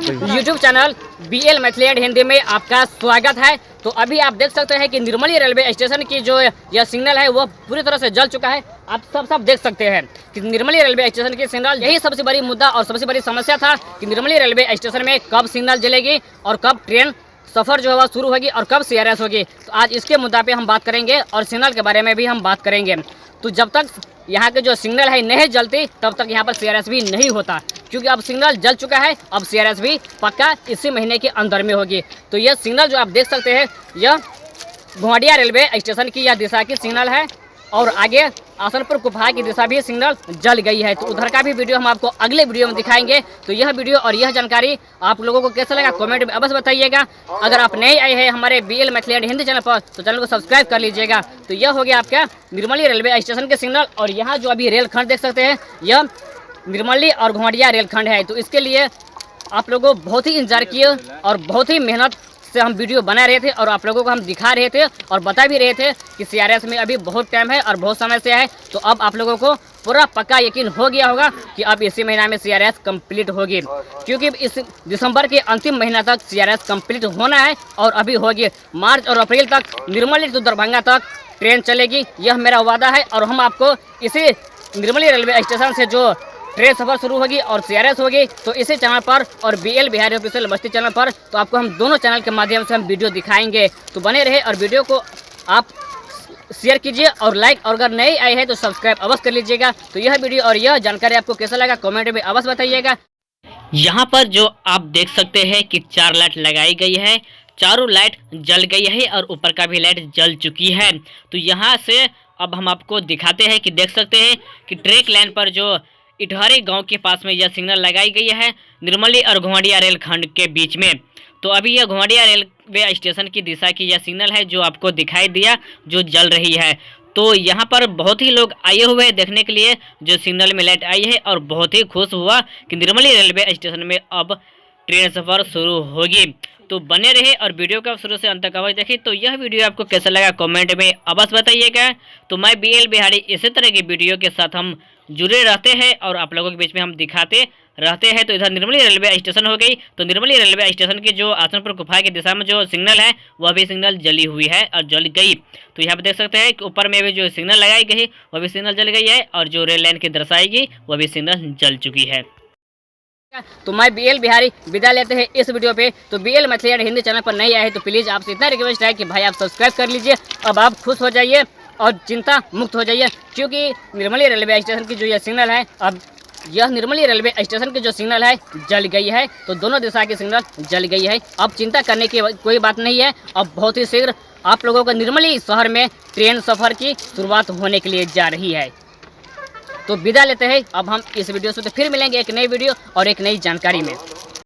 YouTube channel BL Maithili Hindi में आपका स्वागत है। तो अभी आप देख सकते हैं कि निर्मली रेलवे स्टेशन की जो यह सिग्नल है वो पूरी तरह से जल चुका है। आप सब देख सकते हैं कि निर्मली रेलवे स्टेशन की सिग्नल, यही सबसे बड़ी मुद्दा और सबसे बड़ी समस्या था कि निर्मली रेलवे स्टेशन में कब सिग्नल जलेगी और कब ट्रेन सफ़र जो है वह शुरू होगी और कब CRS होगी। तो आज इसके मुद्दा पे हम बात करेंगे और सिग्नल के बारे में भी हम बात करेंगे। तो जब तक यहाँ के जो सिग्नल है नहीं जलती तब तक यहाँ पर CRS भी नहीं होता, क्योंकि अब सिग्नल जल चुका है। अब CRS भी पक्का इसी महीने के अंदर में होगी। तो यह सिग्नल जो आप देख सकते हैं यह घोड़िया रेलवे स्टेशन की यह दिशा की सिग्नल है और आगे आसनपुर कुफहा की दिशा भी सिग्नल जल गई है। तो उधर का भी वीडियो हम आपको अगले वीडियो में दिखाएंगे। तो यह वीडियो और यह जानकारी आप लोगों को कैसा लगा कमेंट में अवश्य बताइएगा। अगर आप नए आए हैं हमारे BL मैथिली हिंदी चैनल पर तो चैनल को सब्सक्राइब कर लीजिएगा। तो यह हो गया आपका निर्मली रेलवे स्टेशन के सिग्नल। और यहाँ जो अभी रेलखंड देख सकते हैं यह निर्मली और घोड़िया रेलखंड है। तो इसके लिए आप लोगों को बहुत ही इंतजार किए और बहुत ही मेहनत से हम वीडियो बना रहे थे और आप लोगों को हम दिखा रहे थे और बता भी रहे थे कि CRS में अभी बहुत टाइम है और बहुत समय से है। तो अब आप लोगों को पूरा पक्का यकीन हो गया होगा कि अब इसी महीना में CRS कंप्लीट होगी, क्योंकि इस दिसंबर के अंतिम महीना तक CRS कंप्लीट होना है और अभी होगी। मार्च और अप्रैल तक निर्मली टू दरभंगा तक ट्रेन चलेगी, यह मेरा वादा है। और हम आपको इसी निर्मली रेलवे स्टेशन से जो ट्रेन सफ़र शुरू होगी और CRS होगी तो इसी चैनल पर और BL बिहारी ऑफिशियल मस्ती चैनल पर तो आपको हम दोनों चैनल के माध्यम से हम वीडियो दिखाएंगे। तो बने रहे और वीडियो को आप शेयर कीजिए और लाइक, और अगर नए आए हैं तो सब्सक्राइब अवश्य कर लीजिएगा। तो यह वीडियो और यह जानकारी आपको कैसा लगा कमेंट में अवश्य बताइएगा। यहाँ पर जो आप देख सकते हैं कि 4 लाइट लगाई गई है, चारों लाइट जल गई है और ऊपर का भी लाइट जल चुकी है। तो यहाँ से अब हम आपको दिखाते हैं कि देख सकते हैं कि ट्रैक लाइन पर जो इटहरी गांव के पास में यह सिग्नल लगाई गई है निर्मली और घोड़िया रेलखंड के बीच में। तो अभी यह घोड़िया रेलवे स्टेशन की दिशा की यह सिग्नल है जो आपको दिखाई दिया जो जल रही है। तो यहाँ पर बहुत ही लोग आए हुए हैं देखने के लिए जो सिग्नल में लाइट आई है और बहुत ही खुश हुआ कि निर्मली रेलवे स्टेशन में अब ट्रेन सफ़र शुरू होगी। तो बने रहे और वीडियो का शुरू से अंत तक अवश्य देखिए। तो यह वीडियो आपको कैसा लगा कमेंट में अवश्य बताइएगा। तो मैं BL बिहारी इसी तरह की वीडियो के साथ हम जुड़े रहते हैं और आप लोगों के बीच में हम दिखाते रहते हैं। तो इधर निर्मली रेलवे स्टेशन हो गई। तो निर्मली रेलवे स्टेशन की जो आसनपुर कुफहा की दिशा में जो सिग्नल है वह भी सिग्नल जली हुई है और जल गई। तो यहाँ पर देख सकते हैं कि ऊपर में भी जो सिग्नल लगाई गई वह भी सिग्नल जल गई है और जो रेल लाइन की दर्शाएगी वह भी सिग्नल जल चुकी है। तो मैं BL बिहारी विदा लेते हैं इस वीडियो पे। तो BL मैथिली हिंदी चैनल पर नहीं आए हैं तो प्लीज़ आपसे इतना रिक्वेस्ट है कि भाई आप सब्सक्राइब कर लीजिए। अब आप खुश हो जाइए और चिंता मुक्त हो जाइए, क्योंकि निर्मली रेलवे स्टेशन की जो यह सिग्नल है अब यह निर्मली रेलवे स्टेशन की जो सिग्नल है जल गई है। तो दोनों दिशा की सिग्नल जल गई है। अब चिंता करने की कोई बात नहीं है। अब बहुत ही शीघ्र आप लोगों को निर्मली शहर में ट्रेन सफ़र की शुरुआत होने के लिए जा रही है। तो विदा लेते हैं। अब हम इस वीडियो से तो फिर मिलेंगे एक नई वीडियो और एक नई जानकारी में।